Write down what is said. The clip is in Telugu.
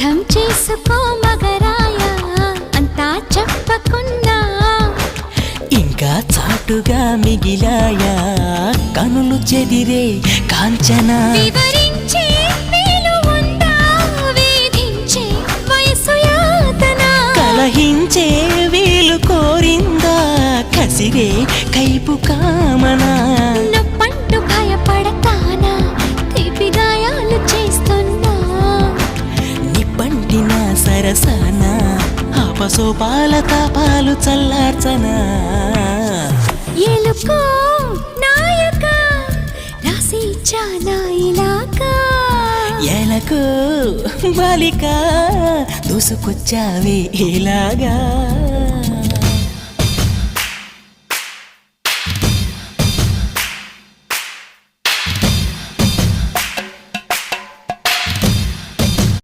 అర్థం చేసుకో మగరాయ అంతా చెప్పకున్నా ఇంకా చాటుగా మిగిలాయా కనులు చెదిరే కాంచన వివరించే వీలు ఉందా వేధించే వయసు యాతన కలహించే వీలు కోరిందా కసిరే కైపు కామనా నొప్పంటూ భయపడతానా తీపి గాయాలు చేస్తున్నా నిప్పంటిన సరసన ఆపసోపాల తాపాలు చల్లార్చనా ఎలుకో నాయక రాసి చానా ఇలాగా ఎలకు బాలిక దూసుకొచ్చావే ఇలాగా